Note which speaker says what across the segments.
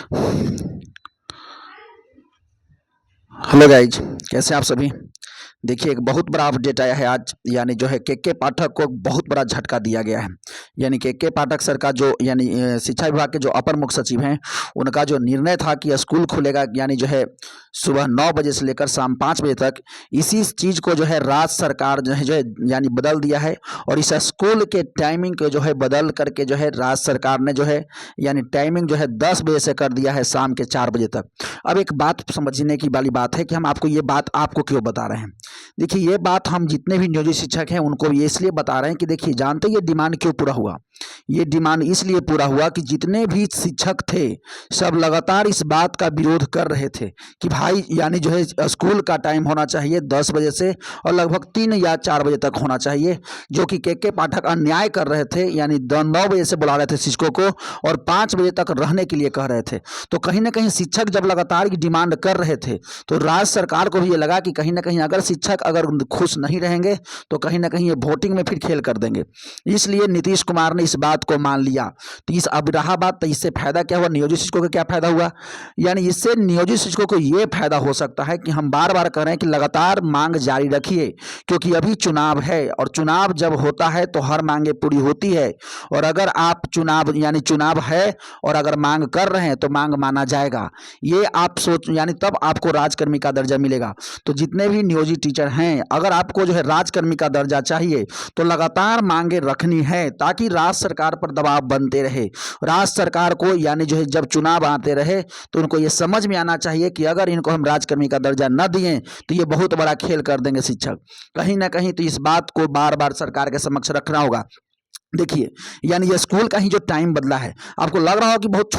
Speaker 1: Hello guys, कैसे हैं आप सभी। देखिए, एक बहुत बड़ा अपडेट आया है आज, यानी जो है के पाठक को बहुत बड़ा झटका दिया गया है। यानी के पाठक सर का जो यानी शिक्षा विभाग के जो अपर मुख्य सचिव हैं, उनका जो निर्णय था कि स्कूल खुलेगा यानी जो है सुबह 9 बजे से लेकर शाम 5 बजे तक, इसी चीज़ को जो है राज्य सरकार जो है यानी बदल दिया है। और इस स्कूल के टाइमिंग को जो है बदल करके जो है राज्य सरकार ने जो है यानी टाइमिंग जो है 10 बजे से कर दिया है शाम के 4 बजे तक। अब एक बात समझने की वाली बात है कि हम आपको ये बात आपको क्यों बता रहे हैं। देखिए, ये बात हम जितने भी नियोजित शिक्षक हैं उनको ये इसलिए बता रहे हैं कि देखिए, जानते ये डिमांड क्यों पूरा हुआ। ये डिमांड इसलिए पूरा हुआ कि जितने भी शिक्षक थे सब लगातार इस बात का विरोध कर रहे थे कि भाई यानी जो है स्कूल का टाइम होना चाहिए 10 बजे से और लगभग 3 या 4 बजे तक होना चाहिए, जो कि के पाठक अन्याय कर रहे थे। यानी 9 बजे से बुला रहे थे शिक्षकों को और 5 बजे तक रहने के लिए कह रहे थे। तो कहीं ना कहीं शिक्षक जब लगातार की डिमांड कर रहे थे तो राज्य सरकार को भी ये लगा कि कहीं ना कहीं अगर शिक्षक अगर खुश नहीं रहेंगे तो कहीं ना कहीं ये वोटिंग में फिर खेल कर देंगे। इसलिए नीतीश कुमार ने इस बात को मान लिया। तो इस अब रहा बात, तो इससे फायदा क्या हुआ, नियोजित शिक्षकों को क्या फायदा हुआ। यानी इससे नियोजित शिक्षकों को ये फायदा हो सकता है कि हम बार बार कह रहे हैं कि लगातार मांग जारी रखिए, क्योंकि अभी चुनाव है और चुनाव जब होता है तो हर मांगे पूरी होती है। और अगर आप चुनाव है और अगर मांग कर रहे हैं तो मांग माना जाएगा। ये आप सोच यानी तब आपको राजकर्मी का दर्जा मिलेगा। तो जितने भी नियोजित टीचर हैं, अगर आपको जो है राजकर्मी का दर्जा चाहिए तो लगातार मांगे रखनी है, ताकि राज्य सरकार पर दबाव बनते रहे। राज्य सरकार को यानी जो है जब चुनाव आते रहे तो उनको ये समझ में आना चाहिए कि अगर इनको हम राजकर्मी का दर्जा न दिए तो ये बहुत बड़ा खेल कर देंगे शिक्षक। कहीं ना कहीं तो इस बात को बार बार सरकार के समक्ष रखना होगा। देखिए, यानी ये स्कूल का ही जो टाइम बदला है, आपको लग रहा हो कि बहुत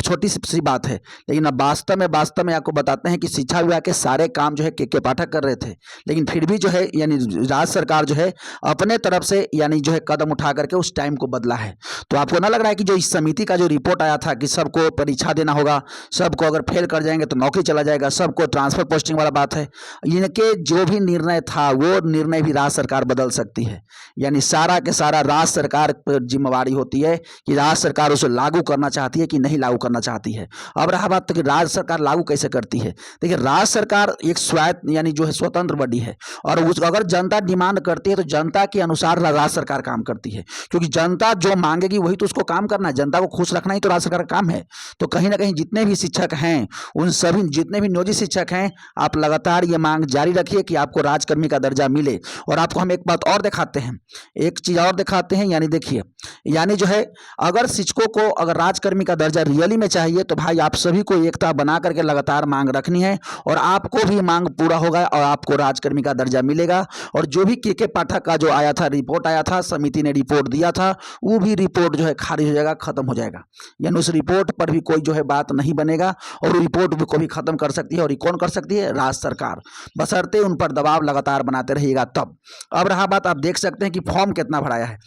Speaker 1: छोटी सी बात है, लेकिन अब वास्तव में आपको बताते हैं कि शिक्षा विभाग के सारे काम जो है के पाठक कर रहे थे, लेकिन फिर भी जो है यानी राज्य सरकार जो है अपने तरफ से यानी जो है कदम उठा करके उस टाइम को बदला है। तो आपको ना लग रहा है कि जो इस समिति का जो रिपोर्ट आया था कि सबको परीक्षा देना होगा, सबको अगर फेल कर जाएंगे तो नौकरी चला जाएगा, सबको ट्रांसफर पोस्टिंग वाला बात है, इनके जो भी निर्णय था वो निर्णय भी राज्य सरकार बदल सकती है। यानी सारा के सारा राज्य सरकार पर जिम्मेवारी होती है कि राज्य सरकार उसे लागू करना चाहती है कि नहीं लागू करना चाहती है। अब रहा बात कि राज्य सरकार लागू कैसे करती है। देखिए, राज्य सरकार एक स्वायत्त यानी जो है स्वतंत्र बॉडी है, और उस अगर जनता डिमांड करती है तो जनता के अनुसार राज्य सरकार काम करती है, क्योंकि जनता जो मांगेगी वही तो उसको काम करना है। जनता को खुश रखना ही तो राज्य सरकार का काम है। तो कहीं ना कहीं जितने भी शिक्षक हैं, उन सभी जितने भी नियोजित शिक्षक हैं, आप लगातार ये मांग जारी रखिए कि आपको राजकर्मी का दर्जा मिले। और आपको हम एक बात और दिखाते हैं, एक चीज और दिखाते हैं। यानी देखिए, यानी जो है अगर शिक्षकों को अगर राजकर्मी का दर्जा रियली में चाहिए तो भाई आप सभी को एकता बना करके लगातार मांग रखनी है, और आपको भी मांग पूरा होगा और आपको राजकर्मी का दर्जा मिलेगा। और जो भी के पाठक का जो आया था रिपोर्ट आया था, समिति ने रिपोर्ट दिया था, वो भी रिपोर्ट जो है खारिज हो जाएगा, खत्म हो जाएगा। यानी उस रिपोर्ट पर भी कोई जो है बात नहीं बनेगा, और रिपोर्ट को भी खत्म कर सकती है। और ये कौन कर सकती है? राज्य सरकार, बशर्ते उन पर दबाव लगातार बनाते रहिएगा तब। अब रहा बात, आप देख सकते हैं कि फॉर्म कितना भराया है।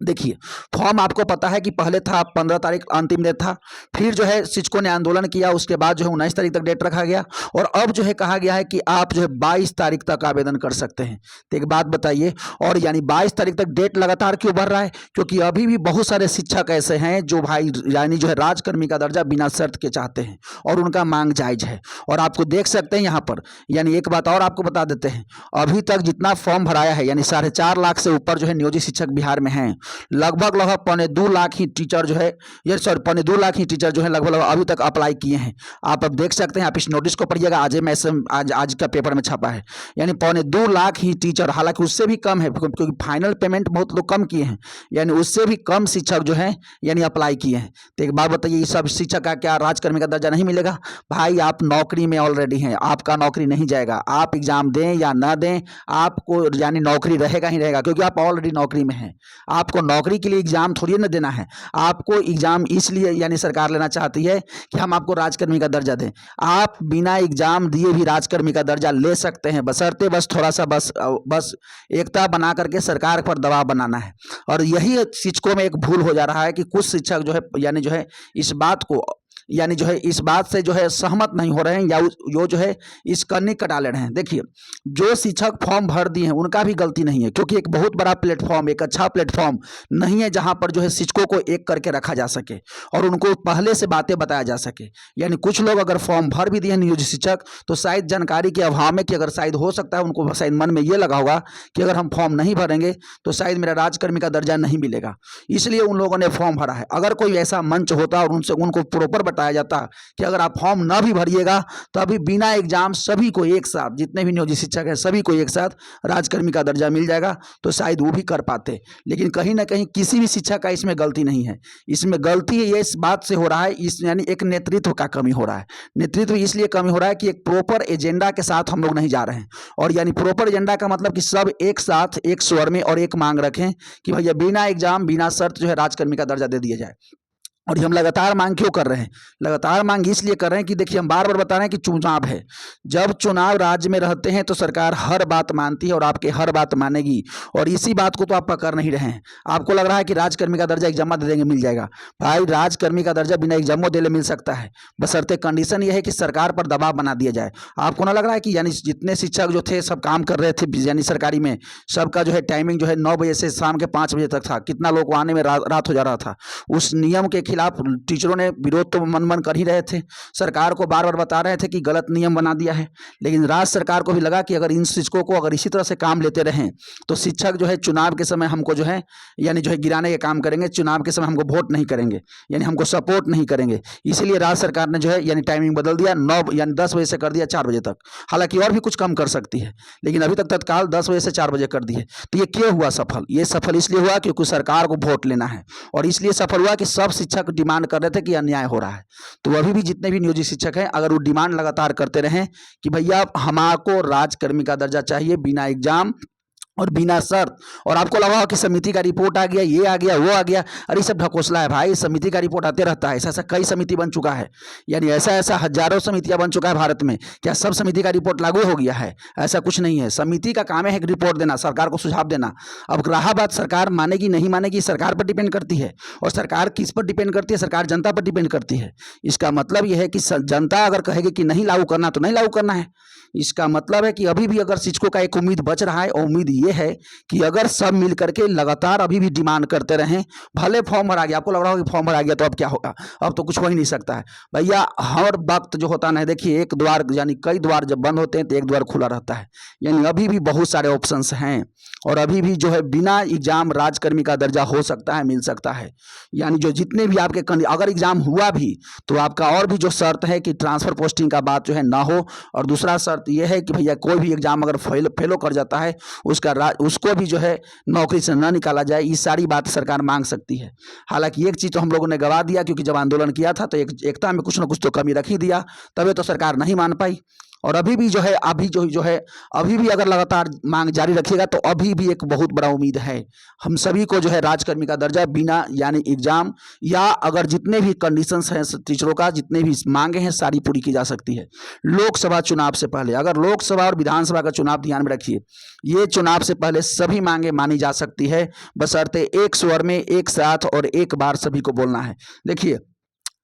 Speaker 1: देखिए, फॉर्म आपको पता है कि पहले था 15 तारीख अंतिम डेट था, फिर जो है शिक्षकों ने आंदोलन किया, उसके बाद जो है 19 तारीख तक डेट रखा गया, और अब जो है कहा गया है कि आप जो है 22 तारीख तक आवेदन कर सकते हैं। तो एक बात बताइए, और यानी 22 तारीख तक डेट लगातार क्यों बढ़ रहा है? क्योंकि अभी भी बहुत सारे शिक्षक ऐसे हैं जो भाई यानी जो है राजकर्मी का दर्जा बिना शर्त के चाहते हैं, और उनका मांग जायज है। और आपको देख सकते हैं यहाँ पर, यानी एक बात और आपको बता देते हैं, अभी तक जितना फॉर्म भराया है यानी 4.5 लाख से ऊपर जो है नियोजित शिक्षक बिहार में हैं। लगभग 2.25 लाख ही टीचर जो है, ये सॉरी 2.25 लाख ही टीचर जो है लगभग अभी तक अप्लाई किए हैं। आप अब देख सकते हैं, आप इस नोटिस को पढ़िएगा, आज का पेपर में छपा है। यानी 2.25 लाख ही टीचर, हालांकि उससे भी कम है क्योंकि फाइनल पेमेंट बहुत लोग कम किए हैं, यानी उससे भी कम शिक्षक जो है यानी अप्लाई किए हैं। तो एक बात बताइए, ये सब शिक्षक का क्या राजकर्मी का दर्जा नहीं मिलेगा? भाई आप नौकरी में ऑलरेडी हैं, आपका नौकरी नहीं जाएगा। आप एग्जाम दें या ना दें, आपको यानी नौकरी रहेगा ही रहेगा, क्योंकि आप ऑलरेडी नौकरी में हैं। आपको नौकरी के लिए एग्जाम थोड़ी ना देना है, आपको एग्जाम इसलिए यानी सरकार लेना चाहती है कि हम आपको राजकर्मी का दर्जा दें। आप बिना एग्जाम दिए भी राजकर्मी का दर्जा ले सकते हैं, बशर्ते बस थोड़ा सा बस एकता बना करके सरकार पर दबाव बनाना है। और यही शिक्षकों में एक भूल हो जा रहा है कि कुछ शिक्षक जो है यानी जो है इस बात को यानी जो है इस बात से जो है सहमत नहीं हो रहे हैं या यो जो है इस कन्नी कटा ले रहे हैं। देखिए, जो शिक्षक फॉर्म भर दिए हैं उनका भी गलती नहीं है, क्योंकि एक बहुत बड़ा प्लेटफॉर्म, एक अच्छा प्लेटफॉर्म नहीं है जहां पर जो है शिक्षकों को एक करके रखा जा सके और उनको पहले से बातें बताया जा सके। यानी कुछ लोग अगर फॉर्म भर भी दिए नियोजित शिक्षक तो शायद जानकारी के अभाव में, कि अगर शायद हो सकता है उनको शायद मन में ये लगा होगा कि अगर हम फॉर्म नहीं भरेंगे तो शायद मेरा राजकर्मी का दर्जा नहीं मिलेगा, इसलिए उन लोगों ने फॉर्म भरा है। अगर कोई ऐसा मंच होता और उनसे उनको प्रॉपर बताया जाता कि अगर आप फॉर्म ना भी भरिएगा तो अभी बिना एग्जाम सभी को एक साथ, जितने भी नियोजित शिक्षक हैं सभी को एक साथ राजकर्मी का दर्जा मिल जाएगा, तो शायद वो भी कर पाते। लेकिन कहीं ना कहीं किसी भी शिक्षक का इसमें गलती नहीं है। इसमें गलती ये इस बात से हो रहा है, इस यानी एक नेतृत्व का कमी हो रहा है। नेतृत्व इसलिए कमी हो रहा है कि एक प्रॉपर एजेंडा के साथ हम लोग नहीं जा रहे हैं। और यानी प्रॉपर एजेंडा का मतलब कि सब एक साथ एक स्वर में और एक मांग रखें कि भैया बिना एग्जाम बिना शर्त जो है राजकर्मी का दर्जा दे दिया जाए। और ये हम लगातार मांग क्यों कर रहे हैं? लगातार मांग इसलिए कर रहे हैं कि देखिए, हम बार बार बता रहे हैं कि चुनाव है। जब चुनाव राज्य में रहते हैं तो सरकार हर बात मानती है और आपके हर बात मानेगी, और इसी बात को तो आप पकड़ नहीं रहे हैं। आपको लग रहा है कि राजकर्मी का दर्जा एग्जाम दे देंगे मिल जाएगा। भाई, राजकर्मी का दर्जा बिना एग्जामो दे मिल सकता है, बशर्ते कंडीशन ये है कि सरकार पर दबाव बना दिया जाए। आपको ना लग रहा है कि यानी जितने शिक्षक जो थे सब काम कर रहे थे यानी सरकारी में, सबका जो है टाइमिंग जो है 9 बजे से शाम के 5 बजे तक था। कितना लोग को आने में रात हो जा रहा था। उस नियम के खिलाफ टीचरों ने विरोध तो मन कर ही रहे थे, सरकार को बार बार बता रहे थे कि गलत नियम बना दिया है। लेकिन राज्य सरकार को भी लगा कि अगर इन शिक्षकों को अगर इसी तरह से काम लेते रहें तो शिक्षक जो है चुनाव के समय हमको जो है यानी जो है गिराने के काम करेंगे, चुनाव के समय हमको वोट नहीं करेंगे, यानी हमको सपोर्ट नहीं करेंगे। इसीलिए राज्य सरकार ने जो है यानी टाइमिंग बदल दिया, 9 यानी 10 बजे से कर दिया 4 बजे तक। हालांकि और भी कुछ कम कर सकती है, लेकिन अभी तक तत्काल 10 बजे से 4 बजे कर दी है। तो ये क्यों हुआ सफल? ये सफल इसलिए हुआ क्योंकि सरकार को वोट लेना है, और इसलिए सफल हुआ कि सब शिक्षक डिमांड कर रहे थे कि अन्याय हो रहा है। तो अभी भी जितने भी नियोजित शिक्षक हैं, अगर वो डिमांड लगातार करते रहें कि भैया हमारे राजकर्मी का दर्जा चाहिए बिना एग्जाम और बिना शर्त, और आपको लगा हो कि समिति का रिपोर्ट आ गया, ये आ गया, वो आ गया, अरे सब ढकोसला है भाई। समिति का रिपोर्ट आते रहता है, ऐसा ऐसा कई समिति बन चुका है, यानी ऐसा ऐसा हजारों समितियां बन चुका है भारत में। क्या सब समिति का रिपोर्ट लागू हो गया है? ऐसा कुछ नहीं है। समिति का काम है एक रिपोर्ट देना, सरकार को सुझाव देना। अब रहा बात सरकार मानेगी नहीं मानेगी, सरकार पर डिपेंड करती है। और सरकार किस पर डिपेंड करती है? सरकार जनता पर डिपेंड करती है। इसका मतलब यह है कि जनता अगर कहेगी कि नहीं लागू करना तो नहीं लागू करना है। इसका मतलब है कि अभी भी अगर शिक्षकों का एक उम्मीद बच रहा है, और उम्मीद ये है कि अगर सब मिल करके लगातार अभी भी डिमांड करते रहें, भले फॉर्म भरा गया, आपको लग रहा हो कि फॉर्म भरा गया तो अब क्या होगा, अब तो कुछ हो ही नहीं सकता है। भैया, हर वक्त जो होता है, देखिए एक द्वार यानी कई द्वार जब बंद होते हैं तो एक द्वार खुला रहता है। यानी अभी भी बहुत सारे ऑप्शंस हैं, और अभी भी जो है बिना एग्जाम राजकर्मी का दर्जा हो सकता है, मिल सकता है। यानी जो जितने भी आपके अगर एग्जाम हुआ भी तो आपका और भी जो शर्त है कि ट्रांसफर पोस्टिंग का बात जो है ना हो, और दूसरा शर्त यह है कि भैया कोई भी एग्जाम अगर फेलो कर जाता है उसको भी जो है नौकरी से न निकाला जाए। ये सारी बात सरकार मांग सकती है। हालांकि एक चीज तो हम लोगों ने गवा दिया, क्योंकि जब आंदोलन किया था तो एकता में कुछ ना कुछ तो कमी रख ही दिया, तभी तो सरकार नहीं मान पाई। और अभी भी जो है अभी भी अगर लगातार मांग जारी रखिएगा तो अभी भी एक बहुत बड़ा उम्मीद है हम सभी को जो है राजकर्मी का दर्जा बिना यानी एग्जाम, या अगर जितने भी कंडीशंस हैं टीचरों का, जितने भी मांगे हैं सारी पूरी की जा सकती है। लोकसभा चुनाव से पहले, अगर लोकसभा और विधानसभा का चुनाव ध्यान में रखिए, ये चुनाव से पहले सभी मांगे मानी जा सकती है, बशर्ते एक स्वर में एक साथ और एक बार सभी को बोलना है। देखिए,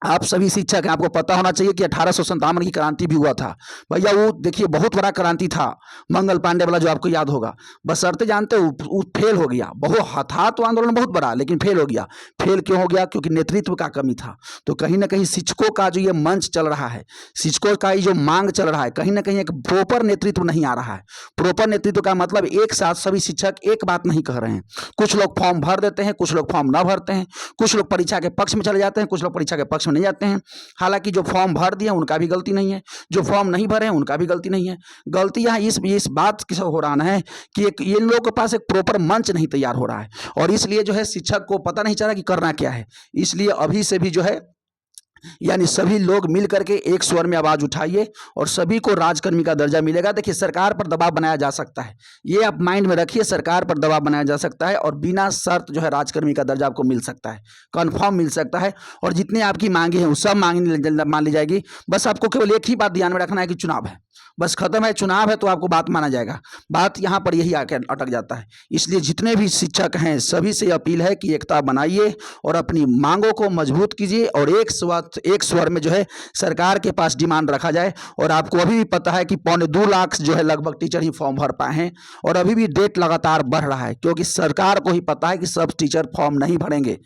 Speaker 1: आप सभी शिक्षक हैं, आपको पता होना चाहिए कि 1857 की क्रांति भी हुआ था। भैया वो देखिए बहुत बड़ा क्रांति था, मंगल पांडे वाला, जो आपको याद होगा। बशर्ते जानते हो वो फेल हो गया। बहुत था तो आंदोलन बहुत बड़ा, लेकिन फेल हो गया। फेल क्यों हो गया? क्योंकि नेतृत्व का कमी था। तो कहीं ना कहीं शिक्षकों का जो ये मंच चल रहा है, शिक्षकों का ये जो मांग चल रहा है, कहीं ना कहीं एक प्रॉपर नेतृत्व नहीं आ रहा है। प्रॉपर नेतृत्व का मतलब एक साथ सभी शिक्षक एक बात नहीं कह रहे हैं। कुछ लोग फॉर्म भर देते हैं, कुछ लोग फॉर्म न भरते हैं, कुछ लोग परीक्षा के पक्ष में चले जाते हैं, कुछ लोग परीक्षा के पक्ष नहीं जाते हैं। हालांकि जो फॉर्म भर दिए उनका भी गलती नहीं है, जो फॉर्म नहीं भरे हैं उनका भी गलती नहीं है। गलती यहाँ इस बात की हो रहा है कि इन लोगों के पास एक प्रॉपर मंच नहीं तैयार हो रहा है, और इसलिए जो है शिक्षक को पता नहीं चल रहा कि करना क्या है। इसलिए अभी से भी जो है यानी सभी लोग मिल करके एक स्वर में आवाज उठाइए और सभी को राजकर्मी का दर्जा मिलेगा। देखिए, सरकार पर दबाव बनाया जा सकता है, ये आप माइंड में रखिए। सरकार पर दबाव बनाया जा सकता है और बिना शर्त जो है राजकर्मी का दर्जा आपको मिल सकता है, कंफर्म मिल सकता है। और जितनी आपकी मांगे हैं वो सब मांगे मान ली जाएगी। बस आपको केवल एक ही बात ध्यान में रखना है कि चुनाव है, बस खत्म है। चुनाव है तो आपको बात माना जाएगा। बात यहाँ पर यही आकर अटक जाता है। इसलिए जितने भी शिक्षक हैं सभी से अपील है कि एकता बनाइए और अपनी मांगों को मजबूत कीजिए, और एक एक स्वर में जो है सरकार के पास डिमांड रखा जाए। और आपको अभी भी पता है कि 2.25 लाख जो है लगभग टीचर ही फॉर्म भर पाए हैं और अभी भी डेट लगातार बढ़ रहा है, क्योंकि सरकार को ही पता है कि सब टीचर फॉर्म नहीं भरेंगे।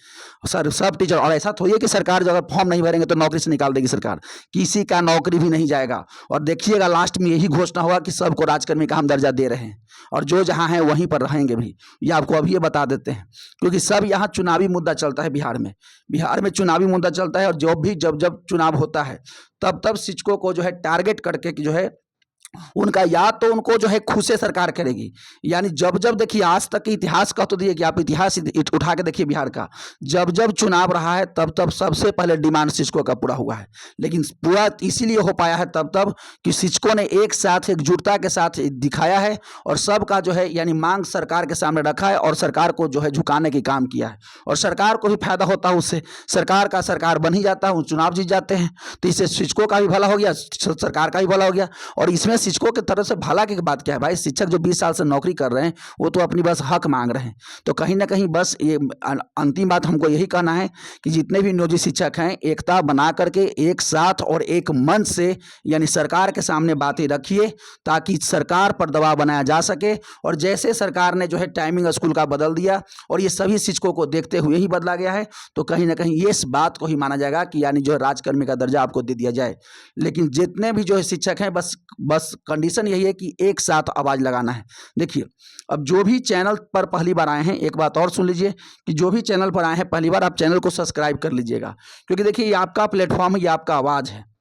Speaker 1: सब टीचर, और ऐसा थोड़ी है कि सरकार जो अगर फॉर्म नहीं भरेंगे तो नौकरी से निकाल देगी सरकार, किसी का नौकरी भी नहीं जाएगा। और देखिएगा लास्ट में यही घोषणा होगा कि सबको राजकर्मी का हम दर्जा दे रहे हैं और जो जहाँ हैं वहीं पर रहेंगे भी। ये आपको अभी ये बता देते हैं, क्योंकि सब यहाँ चुनावी मुद्दा चलता है। बिहार में चुनावी मुद्दा चलता है और जब जब चुनाव होता है तब तब शिक्षकों को जो है टारगेट करके कि जो है उनका या तो उनको जो है खुशे सरकार करेगी। यानी जब जब देखिए आज तक के इतिहास का तो दिए कि आप इतिहास उठा के देखिए बिहार का, जब जब चुनाव रहा है तब तब सबसे पहले डिमांड शिक्षकों का पूरा हुआ है। लेकिन पूरा इसीलिए हो पाया है तब तब कि शिक्षकों ने एक साथ एकजुटता के साथ दिखाया है और सबका जो है यानी मांग सरकार के सामने रखा है और सरकार को जो है झुकाने की काम किया है। और सरकार को भी फायदा होता है उससे, सरकार बन ही जाता है, चुनाव जीत जाते हैं। तो इससे शिक्षकों का भी भला हो गया, सरकार का भी भला हो गया। और इसमें शिक्षकों की तरफ से भला की बात क्या है भाई, शिक्षक जो 20 साल से नौकरी कर रहे हैं वो तो अपनी बस हक मांग रहे हैं। तो कहीं ना कहीं बस ये अंतिम बात हमको यही कहना है कि जितने भी नियोजित शिक्षक हैं एकता बना करके एक साथ और एक मंच से यानी सरकार के सामने बातें रखिए ताकि सरकार पर दबाव बनाया जा सके। और जैसे सरकार ने जो है टाइमिंग स्कूल का बदल दिया और ये सभी शिक्षकों को देखते हुए ही बदला गया है, तो कहीं ना कहीं ये इस बात को ही माना जाएगा कि यानी जो है राजकर्मी का दर्जा आपको दे दिया जाए। लेकिन जितने भी जो है शिक्षक हैं बस कंडीशन यही है कि एक साथ आवाज लगाना है। देखिए अब जो भी चैनल पर पहली बार आए हैं एक बात और सुन लीजिए कि जो भी चैनल पर आए हैं पहली बार आप चैनल को सब्सक्राइब कर लीजिएगा, क्योंकि देखिए ये आपका प्लेटफॉर्म है, ये आपका आवाज है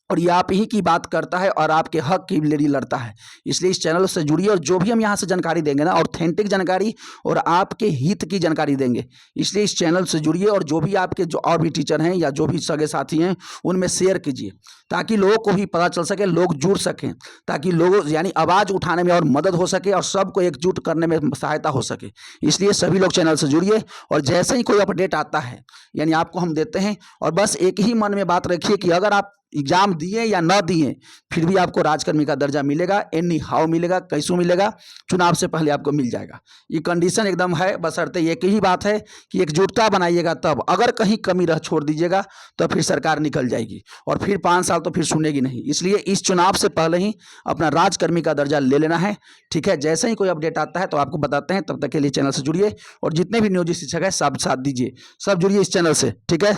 Speaker 1: और ये आप ही की बात करता है और आपके हक की लड़ी लड़ता है। इसलिए इस चैनल से जुड़िए और जो भी हम यहाँ से जानकारी देंगे ना ऑथेंटिक जानकारी और आपके हित की जानकारी देंगे। इसलिए इस चैनल से जुड़िए और जो भी आपके जो और भी टीचर हैं या जो भी सगे साथी हैं उनमें शेयर कीजिए ताकि लोगों को भी पता चल सके, लोग जुड़ सकें, ताकि लोगों यानी आवाज़ उठाने में और मदद हो सके और सबको एकजुट करने में सहायता हो सके। इसलिए सभी लोग चैनल से जुड़िए और जैसे ही कोई अपडेट आता है यानी आपको हम देते हैं। और बस एक ही मन में बात रखिए कि अगर आप एग्जाम दिए या न दिए फिर भी आपको राजकर्मी का दर्जा मिलेगा, एनी हाउ मिलेगा, कैसू मिलेगा, चुनाव से पहले आपको मिल जाएगा। ये कंडीशन एकदम है, बशर्ते एक ही बात है कि एकजुटता बनाइएगा। तब अगर कहीं कमी रह छोड़ दीजिएगा तो फिर सरकार निकल जाएगी और फिर 5 साल तो फिर सुनेगी नहीं। इसलिए इस चुनाव से पहले ही अपना राजकर्मी का दर्जा ले लेना है, ठीक है। जैसे ही कोई अपडेट आता है तो आपको बताते हैं। तब तक के लिए चैनल से जुड़िए और जितने भी नियोजित शिक्षक है सब साथ दीजिए, सब जुड़िए इस चैनल से, ठीक है।